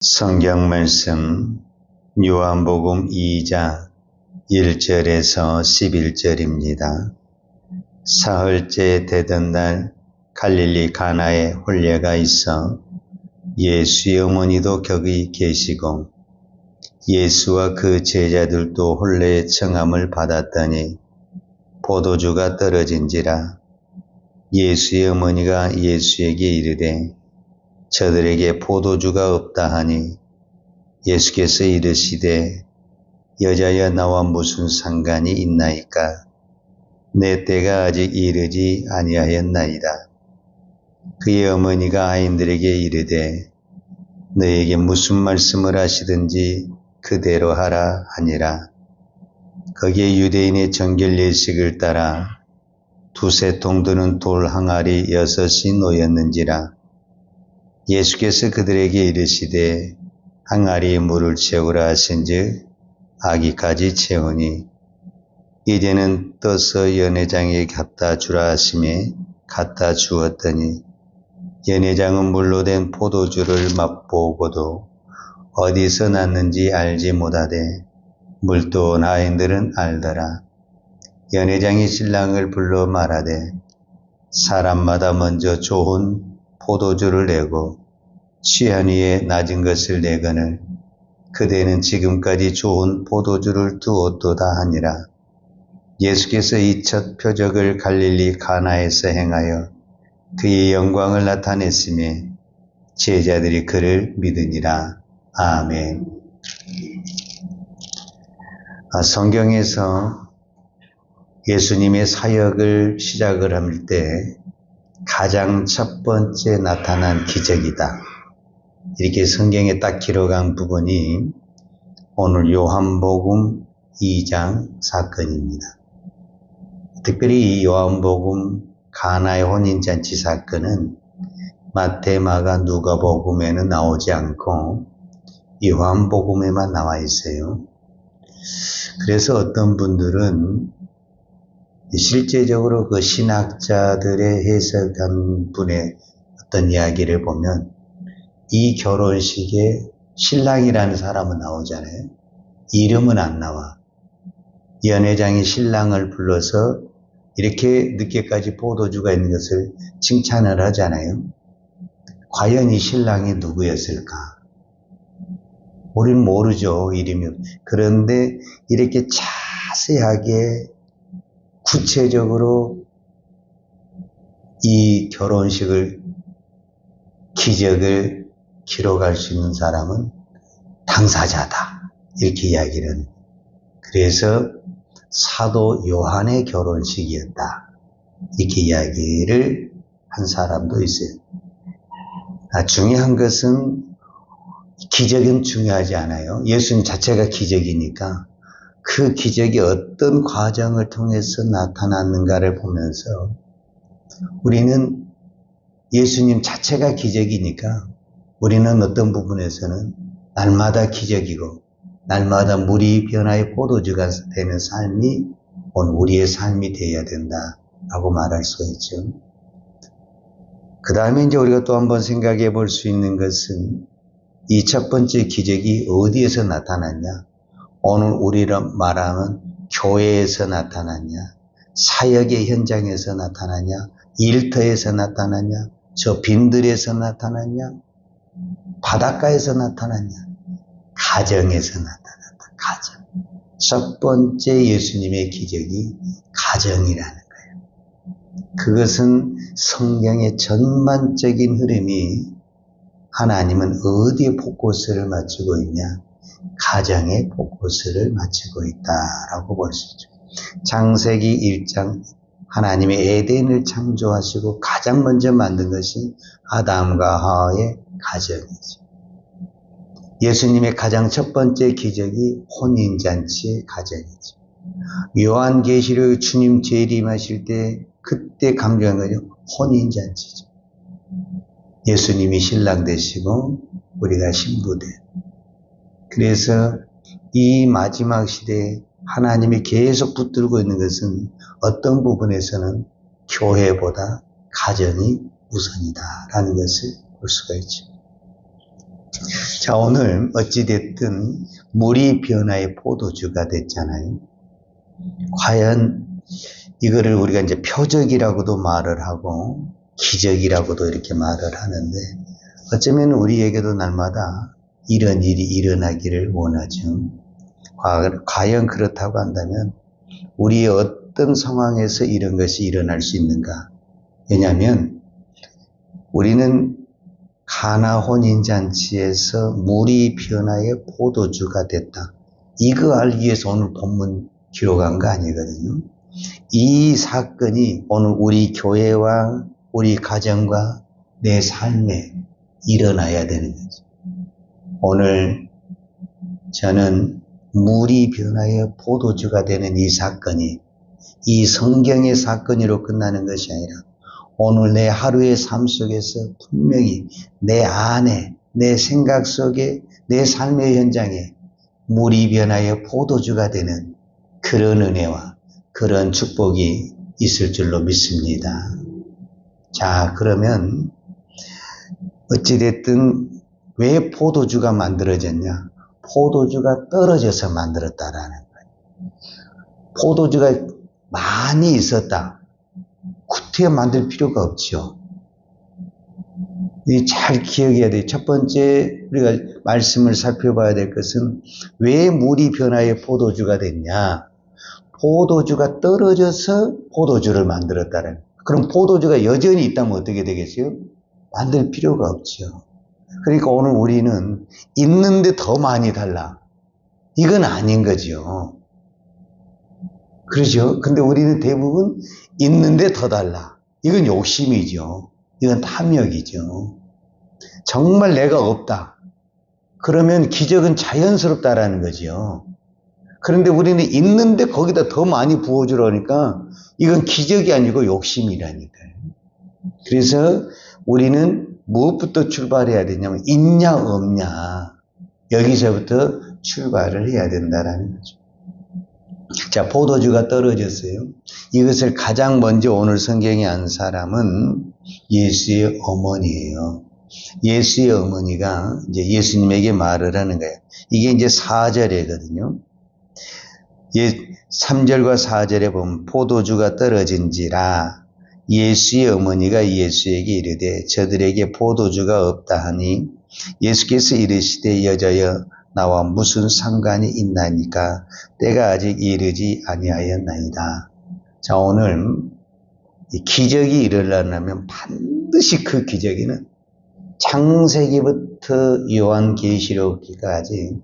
성경 말씀 요한복음 2장 1절에서 11절입니다. 사흘째 되던 날 갈릴리 가나에 혼례가 있어 예수의 어머니도 거기 계시고 예수와 그 제자들도 혼례의 청함을 받았더니 포도주가 떨어진지라. 예수의 어머니가 예수에게 이르되 저들에게 포도주가 없다 하니 예수께서 이르시되 여자여 나와 무슨 상관이 있나이까? 내 때가 아직 이르지 아니하였나이다. 그의 어머니가 아인들에게 이르되 너에게 무슨 말씀을 하시든지 그대로 하라 하니라. 거기에 유대인의 정결 예식을 따라 두세 통 드는 돌 항아리 6이 놓였는지라. 예수께서 그들에게 이르시되 항아리에 물을 채우라 하신즉 아기까지 채우니 이제는 떠서 연회장에 갖다 주라 하시매 갖다 주었더니 연회장은 물로 된 포도주를 맛보고도 어디서 났는지 알지 못하되 물도 나인들은 알더라. 연회장이 신랑을 불러 말하되 사람마다 먼저 좋은 포도주를 내고 취한 후에 낮은 것을 내거늘 그대는 지금까지 좋은 포도주를 두었도다 하니라. 예수께서 이 첫 표적을 갈릴리 가나에서 행하여 그의 영광을 나타냈으며 제자들이 그를 믿으니라. 아멘. 성경에서 예수님의 사역을 시작을 할 때 가장 첫 번째 나타난 기적이다. 이렇게 성경에 딱 기록한 부분이 오늘 요한복음 2장 사건입니다. 특별히 이 요한복음 가나의 혼인잔치 사건은 마태, 마가, 누가복음에는 나오지 않고 요한복음에만 나와 있어요. 그래서 어떤 분들은 실제적으로 그 신학자들의 해석한 분의 어떤 이야기를 보면 이 결혼식에 신랑이라는 사람은 나오잖아요. 이름은 안 나와. 연회장이 신랑을 불러서 이렇게 늦게까지 포도주가 있는 것을 칭찬을 하잖아요. 과연 이 신랑이 누구였을까? 우리는 모르죠, 이름이. 그런데 이렇게 자세하게 구체적으로 이 결혼식을, 기적을 기록할 수 있는 사람은 당사자다. 이렇게 이야기를 합니다. 그래서 사도 요한의 결혼식이었다. 이렇게 이야기를 한 사람도 있어요. 중요한 것은 기적은 중요하지 않아요. 예수님 자체가 기적이니까 그 기적이 어떤 과정을 통해서 나타났는가를 보면서 우리는 예수님 자체가 기적이니까 우리는 어떤 부분에서는 날마다 기적이고 날마다 물이 변화의 포도주가 되는 삶이 오늘 우리의 삶이 되어야 된다라고 말할 수가 있죠. 그 다음에 이제 우리가 또 한번 생각해 볼 수 있는 것은 이 첫 번째 기적이 어디에서 나타났냐? 오늘 우리가 말하는 교회에서 나타났냐? 사역의 현장에서 나타났냐? 일터에서 나타났냐? 저 빈들에서 나타났냐? 바닷가에서 나타났냐? 가정에서 나타났다. 가정. 첫 번째 예수님의 기적이 가정이라는 거예요. 그것은 성경의 전반적인 흐름이 하나님은 어디에 포커스를 맞추고 있냐? 가정에 포커스를 맞추고 있다라고 볼 수 있죠. 창세기 1장 하나님의 에덴을 창조하시고 가장 먼저 만든 것이 아담과 하와의 가정이죠. 예수님의 가장 첫 번째 기적이 혼인잔치의 가정이죠. 요한계시록 주님 재림하실 때 그때 강조한 거죠. 혼인잔치죠. 예수님이 신랑 되시고 우리가 신부 돼. 그래서 이 마지막 시대에 하나님이 계속 붙들고 있는 것은 어떤 부분에서는 교회보다 가정이 우선이다라는 것을 볼 수가 있죠. 자, 오늘 어찌됐든 물이 변화의 포도주가 됐잖아요. 과연 이거를 우리가 이제 표적이라고도 말을 하고 기적이라고도 이렇게 말을 하는데 어쩌면 우리에게도 날마다 이런 일이 일어나기를 원하죠. 과연 그렇다고 한다면 우리의 어떤 상황에서 이런 것이 일어날 수 있는가? 왜냐하면 우리는 가나 혼인잔치에서 물이 변화의 포도주가 됐다. 이거 알기 위해서 오늘 본문 기록한 거 아니거든요. 이 사건이 오늘 우리 교회와 우리 가정과 내 삶에 일어나야 되는 거죠. 오늘 저는 물이 변화의 포도주가 되는 이 사건이 이 성경의 사건으로 끝나는 것이 아니라 오늘 내 하루의 삶 속에서 분명히 내 안에, 내 생각 속에, 내 삶의 현장에 물이 변화의 포도주가 되는 그런 은혜와 그런 축복이 있을 줄로 믿습니다. 자, 그러면 어찌됐든 왜 포도주가 만들어졌냐? 포도주가 떨어져서 만들었다라는 거예요. 포도주가 많이 있었다. 구태여 만들 필요가 없죠. 잘 기억해야 돼요. 첫 번째 우리가 말씀을 살펴봐야 될 것은 왜 물이 변화의 포도주가 됐냐? 포도주가 떨어져서 포도주를 만들었다는 거예요. 그럼 포도주가 여전히 있다면 어떻게 되겠어요? 만들 필요가 없죠. 그러니까 오늘 우리는 있는데 더 많이 달라. 이건 아닌 거죠. 그렇죠? 근데 우리는 대부분 있는데 더 달라. 이건 욕심이죠. 이건 탐욕이죠. 정말 내가 없다. 그러면 기적은 자연스럽다라는 거죠. 그런데 우리는 있는데 거기다 더 많이 부어주려니까 이건 기적이 아니고 욕심이라니까요. 그래서 우리는 무엇부터 출발해야 되냐면 있냐 없냐 여기서부터 출발을 해야 된다라는 거죠. 자, 포도주가 떨어졌어요. 이것을 가장 먼저 오늘 성경에 안 사람은 예수의 어머니예요. 예수의 어머니가 이제 예수님에게 말을 하는 거예요. 이게 이제 4절이거든요. 3절과 4절에 보면 포도주가 떨어진지라 예수의 어머니가 예수에게 이르되 저들에게 포도주가 없다 하니 예수께서 이르시되 여자여 나와 무슨 상관이 있나니까 때가 아직 이르지 아니하였나이다. 자, 오늘 이 기적이 일어나려면 반드시 그 기적에는 창세기부터 요한계시록까지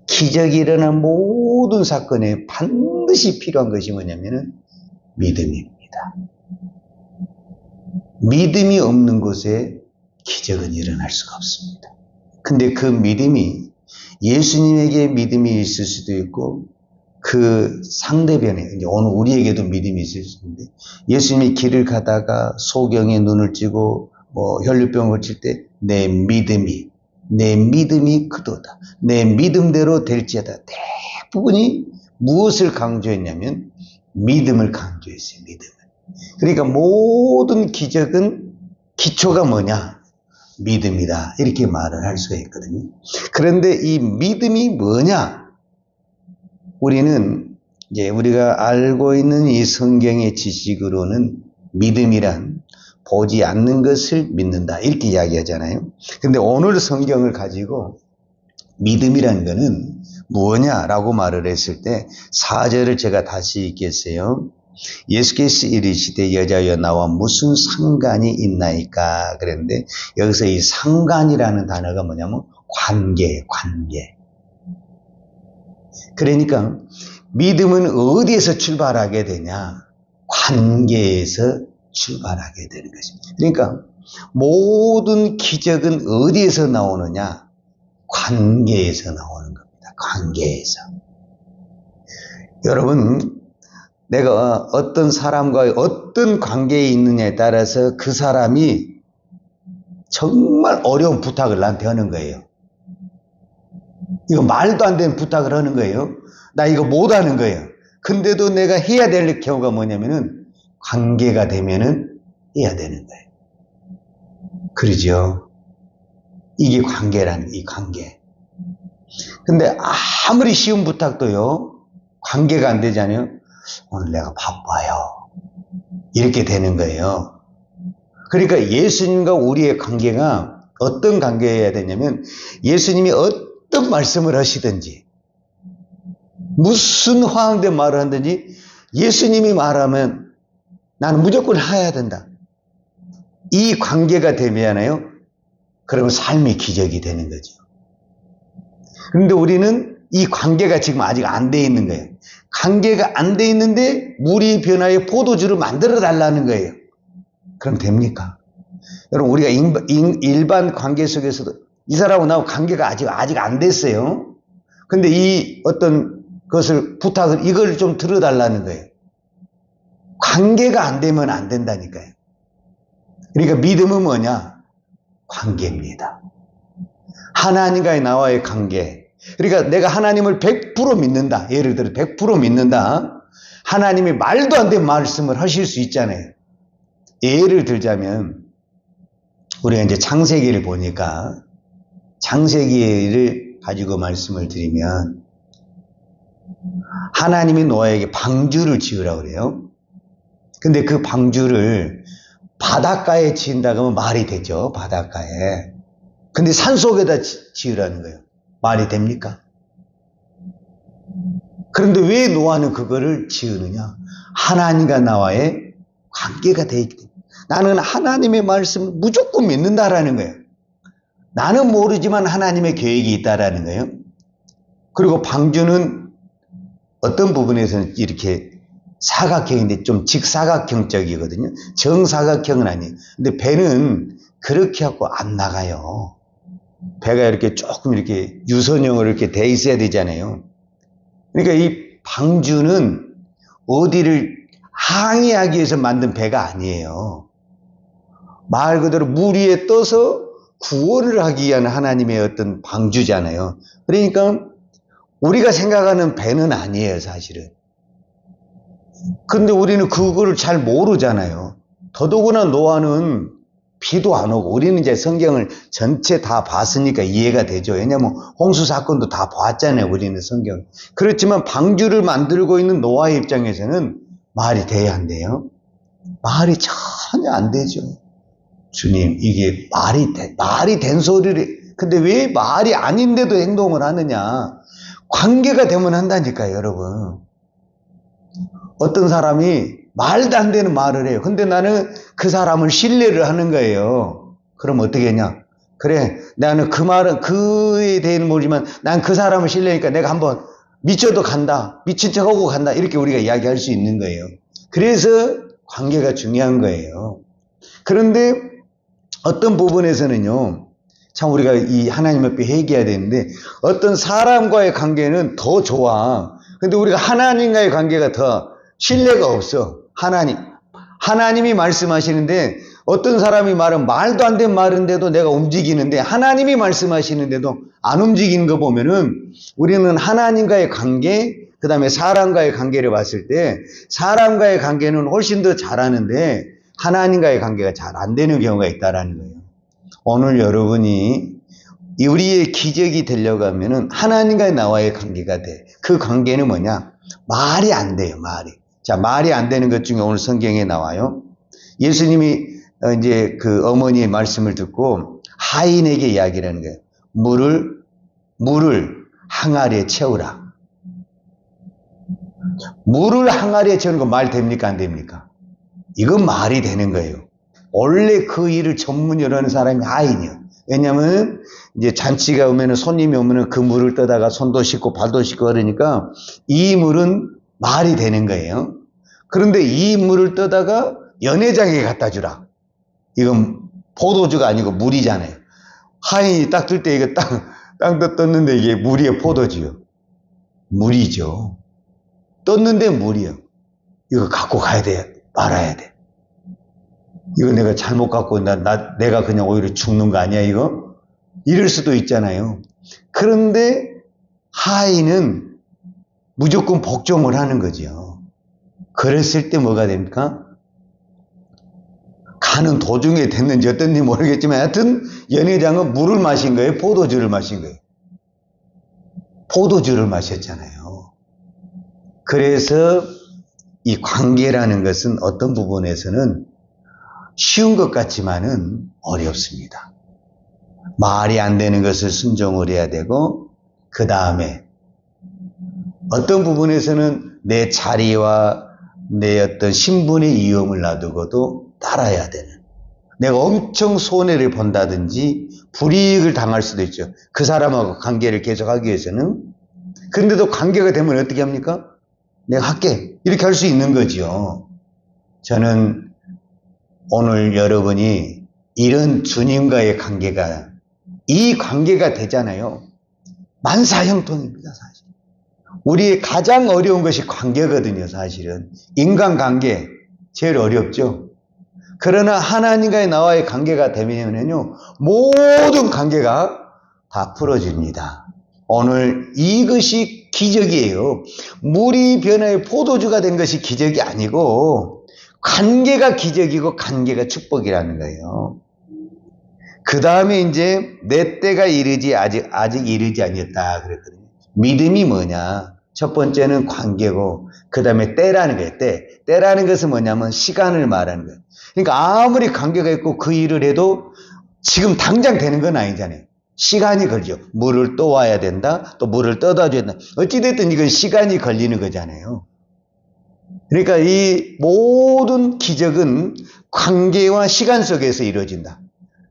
기적이 일어난 모든 사건에 반드시 필요한 것이 뭐냐면은 믿음입니다. 믿음이 없는 곳에 기적은 일어날 수가 없습니다. 근데 그 믿음이 예수님에게 믿음이 있을 수도 있고 그 상대편에 이제 오늘 우리에게도 믿음이 있을 수 있는데 예수님이 길을 가다가 소경에 눈을 찌고 혈류병을 칠 때 내 믿음이 그도다. 내 믿음대로 될지어다. 대부분이 무엇을 강조했냐면 믿음을 강조했어요. 믿음을. 그러니까 모든 기적은 기초가 뭐냐? 믿음이다. 이렇게 말을 할 수가 있거든요. 그런데 이 믿음이 뭐냐? 우리는 이제 우리가 알고 있는 이 성경의 지식으로는 믿음이란 보지 않는 것을 믿는다. 이렇게 이야기하잖아요. 근데 오늘 성경을 가지고 믿음이란 거는 뭐냐라고 말을 했을 때 4절을 제가 다시 읽겠어요. 예수께서 이르시되 여자여 나와 무슨 상관이 있나이까 그랬는데 여기서 이 상관이라는 단어가 뭐냐면 관계. 그러니까 믿음은 어디에서 출발하게 되냐? 관계에서 출발하게 되는 것입니다. 그러니까 모든 기적은 어디에서 나오느냐? 관계에서 나오는 겁니다. 관계에서. 여러분, 내가 어떤 사람과의 어떤 관계에 있느냐에 따라서 그 사람이 정말 어려운 부탁을 나한테 하는 거예요. 이거 말도 안 되는 부탁을 하는 거예요. 나 이거 못하는 거예요. 근데도 내가 해야 될 경우가 뭐냐면은 관계가 되면은 해야 되는 거예요. 그러죠? 이게 관계라는, 이 관계. 근데 아무리 쉬운 부탁도요, 관계가 안 되잖아요. 오늘 내가 바빠요. 이렇게 되는 거예요. 그러니까 예수님과 우리의 관계가 어떤 관계여야 되냐면, 예수님이 어떤 말씀을 하시든지, 무슨 화학된 말을 하든지, 예수님이 말하면 나는 무조건 해야 된다. 이 관계가 되면요, 그러면 삶의 기적이 되는 거죠. 그런데 우리는 이 관계가 지금 아직 안 돼 있는 거예요. 관계가 안 돼 있는데 물이 변화의 포도주를 만들어 달라는 거예요. 그럼 됩니까? 여러분, 우리가 일반 관계 속에서도 이 사람하고 나하고 관계가 아직 안 됐어요. 근데 이 어떤 것을 부탁을, 이걸 좀 들어달라는 거예요. 관계가 안 되면 안 된다니까요. 그러니까 믿음은 뭐냐? 관계입니다. 하나님과의 나와의 관계. 그러니까 내가 하나님을 100% 믿는다. 예를 들어 100% 믿는다. 하나님이 말도 안 되는 말씀을 하실 수 있잖아요. 예를 들자면 우리가 이제 창세기를 보니까, 창세기를 가지고 말씀을 드리면, 하나님이 노아에게 방주를 지으라고 그래요. 근데 그 방주를 바닷가에 지은다 그러면 말이 되죠. 바닷가에. 근데 산속에다 지으라는 거예요. 말이 됩니까? 그런데 왜 노아는 그거를 지으느냐? 하나님과 나와의 관계가 돼 있기 때문에. 나는 하나님의 말씀을 무조건 믿는다라는 거예요. 나는 모르지만 하나님의 계획이 있다라는 거예요. 그리고 방주는 어떤 부분에서는 이렇게 사각형인데 좀 직사각형적이거든요. 정사각형은 아니에요. 근데 배는 그렇게 하고 안 나가요. 배가 이렇게 조금 이렇게 유선형으로 이렇게 돼 있어야 되잖아요. 그러니까 이 방주는 어디를 항해하기 위해서 만든 배가 아니에요. 말 그대로 물 위에 떠서 구원을 하기 위한 하나님의 어떤 방주잖아요. 그러니까 우리가 생각하는 배는 아니에요, 사실은. 근데 우리는 그거를 잘 모르잖아요. 더더구나 노아는 비도 안 오고, 우리는 이제 성경을 전체 다 봤으니까 이해가 되죠. 왜냐하면 홍수 사건도 다 봤잖아요, 우리는 성경. 그렇지만 방주를 만들고 있는 노아의 입장에서는 말이 돼야 한대요. 말이 전혀 안 되죠. 주님, 이게 말이 된 소리를, 근데 왜 말이 아닌데도 행동을 하느냐? 관계가 되면 한다니까요, 여러분. 어떤 사람이 말도 안 되는 말을 해요. 근데 나는 그 사람을 신뢰를 하는 거예요. 그럼 어떻게 하냐? 그래, 나는 그 말은, 그에 대해는 모르지만 난 그 사람을 신뢰하니까 내가 한번 미쳐도 간다. 미친 척하고 간다. 이렇게 우리가 이야기할 수 있는 거예요. 그래서 관계가 중요한 거예요. 그런데 어떤 부분에서는요, 참 우리가 이 하나님 앞에 회개해야 되는데, 어떤 사람과의 관계는 더 좋아. 근데 우리가 하나님과의 관계가 더 신뢰가 없어. 하나님이 말씀하시는데, 어떤 사람이 말은 말도 안 되는 말인데도 내가 움직이는데, 하나님이 말씀하시는데도 안 움직이는 거 보면은, 우리는 하나님과의 관계, 그 다음에 사람과의 관계를 봤을 때, 사람과의 관계는 훨씬 더 잘하는데, 하나님과의 관계가 잘 안 되는 경우가 있다라는 거예요. 오늘 여러분이 우리의 기적이 되려고 하면은 하나님과 나와의 관계가 돼. 그 관계는 뭐냐? 말이 안 돼요, 말이. 자, 말이 안 되는 것 중에 오늘 성경에 나와요. 예수님이 이제 그 어머니의 말씀을 듣고 하인에게 이야기를 하는 거예요. 물을 항아리에 채우라. 물을 항아리에 채우는 거 말 됩니까? 안 됩니까? 이건 말이 되는 거예요. 원래 그 일을 전문으로 하는 사람이 하인이에요. 왜냐면 이제 잔치가 오면은, 손님이 오면은 그 물을 떠다가 손도 씻고 발도 씻고 그러니까 이 물은 말이 되는 거예요. 그런데 이 물을 떠다가 연회장에 갖다 주라. 이건 포도주가 아니고 물이잖아요. 하인이 딱 들 때 이거 땅 떴는데 이게 물이에요, 포도주요? 물이죠. 떴는데 물이요. 이거 갖고 가야 돼, 말아야 돼. 이거 내가 잘못 갖고 내가 그냥 오히려 죽는 거 아니야, 이거? 이럴 수도 있잖아요. 그런데 하인은 무조건 복종을 하는 거죠. 그랬을 때 뭐가 됩니까? 가는 도중에 됐는지 어떤지 모르겠지만 하여튼 연회장은 물을 마신 거예요? 포도주를 마신 거예요? 포도주를 마셨잖아요. 그래서 이 관계라는 것은 어떤 부분에서는 쉬운 것 같지만은 어렵습니다. 말이 안 되는 것을 순종을 해야 되고, 그 다음에 어떤 부분에서는 내 자리와 내 어떤 신분의 위험을 놔두고도 따라야 되는, 내가 엄청 손해를 본다든지 불이익을 당할 수도 있죠. 그 사람하고 관계를 계속하기 위해서는. 그런데도 관계가 되면 어떻게 합니까? 내가 할게, 이렇게 할 수 있는 거죠. 저는 오늘 여러분이 이런 주님과의 관계가, 이 관계가 되잖아요. 만사형통입니다, 사실. 우리의 가장 어려운 것이 관계거든요, 사실은. 인간관계, 제일 어렵죠. 그러나 하나님과의 나와의 관계가 되면요, 모든 관계가 다 풀어집니다. 오늘 이것이 기적이에요. 물이 변화해 포도주가 된 것이 기적이 아니고, 관계가 기적이고 관계가 축복이라는 거예요. 그 다음에 이제 내 때가 이르지 아직 이르지 아니었다 그랬거든요. 믿음이 뭐냐? 첫 번째는 관계고, 그 다음에 때라는 거예요. 때라는 것은 뭐냐면 시간을 말하는 거예요. 그러니까 아무리 관계가 있고 그 일을 해도 지금 당장 되는 건 아니잖아요. 시간이 걸려. 물을 떠와야 된다. 또 물을 떠다 줘야 된다. 어찌됐든 이건 시간이 걸리는 거잖아요. 그러니까 이 모든 기적은 관계와 시간 속에서 이루어진다.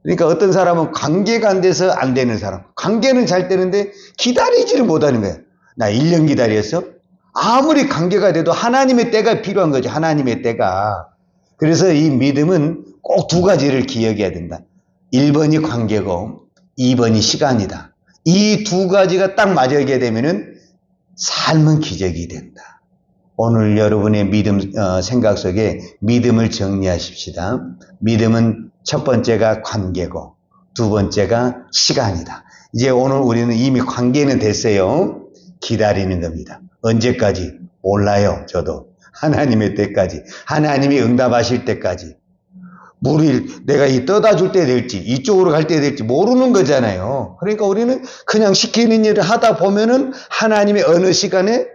그러니까 어떤 사람은 관계가 안 돼서 안 되는 사람, 관계는 잘 되는데 기다리지를 못하는 거예요. 나 1년 기다렸어? 아무리 관계가 돼도 하나님의 때가 필요한 거죠. 하나님의 때가. 그래서 이 믿음은 꼭 두 가지를 기억해야 된다. 1번이 관계고 2번이 시간이다. 이 두 가지가 딱 맞게 되면은 삶은 기적이 된다. 오늘 여러분의 믿음 생각 속에 믿음을 정리하십시다. 믿음은 첫 번째가 관계고 두 번째가 시간이다. 이제 오늘 우리는 이미 관계는 됐어요. 기다리는 겁니다. 언제까지? 몰라요. 저도. 하나님의 때까지. 하나님이 응답하실 때까지. 물이 내가 이 떠다 줄 때 될지 이쪽으로 갈 때 될지 모르는 거잖아요. 그러니까 우리는 그냥 시키는 일을 하다 보면은 하나님의 어느 시간에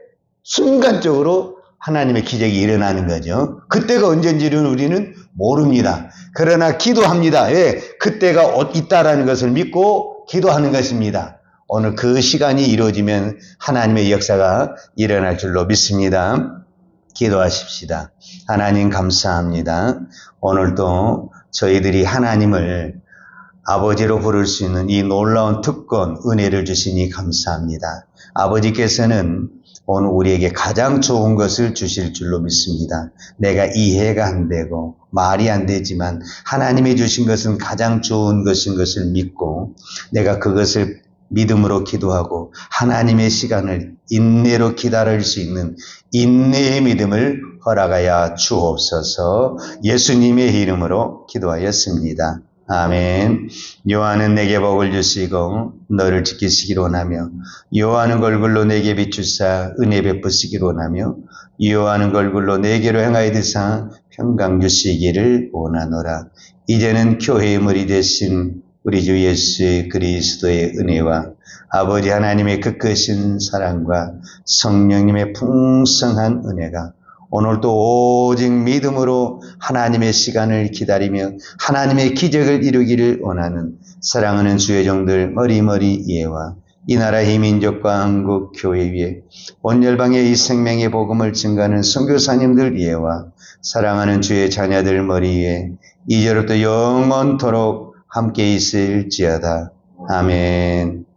순간적으로 하나님의 기적이 일어나는 거죠. 그때가 언젠지는 우리는 모릅니다. 그러나 기도합니다. 왜? 그때가 있다라는 것을 믿고 기도하는 것입니다. 오늘 그 시간이 이루어지면 하나님의 역사가 일어날 줄로 믿습니다. 기도하십시다. 하나님 감사합니다. 오늘도 저희들이 하나님을 아버지로 부를 수 있는 이 놀라운 특권, 은혜를 주시니 감사합니다. 아버지께서는 오늘 우리에게 가장 좋은 것을 주실 줄로 믿습니다. 내가 이해가 안 되고 말이 안 되지만 하나님이 주신 것은 가장 좋은 것인 것을 믿고 내가 그것을 믿음으로 기도하고 하나님의 시간을 인내로 기다릴 수 있는 인내의 믿음을 허락하여 주옵소서. 예수님의 이름으로 기도하였습니다. 아멘. 여호와는 내게 복을 주시고 너를 지키시기를 원하며 여호와는 얼굴로 내게 비추사 은혜 베푸시기를 원하며 여호와는 얼굴로 내게로 행하여 드사 평강 주시기를 원하노라. 이제는 교회의 머리 되신 우리 주 예수 그리스도의 은혜와 아버지 하나님의 크크신 사랑과 성령님의 풍성한 은혜가 오늘도 오직 믿음으로 하나님의 시간을 기다리며 하나님의 기적을 이루기를 원하는 사랑하는 주의 종들 머리머리 예와 이 나라의 민족과 한국 교회 위에 온 열방의 이 생명의 복음을 증거하는 선교사님들 예와 사랑하는 주의 자녀들 머리 위에 이제로부터 영원토록 함께 있을지어다. 아멘.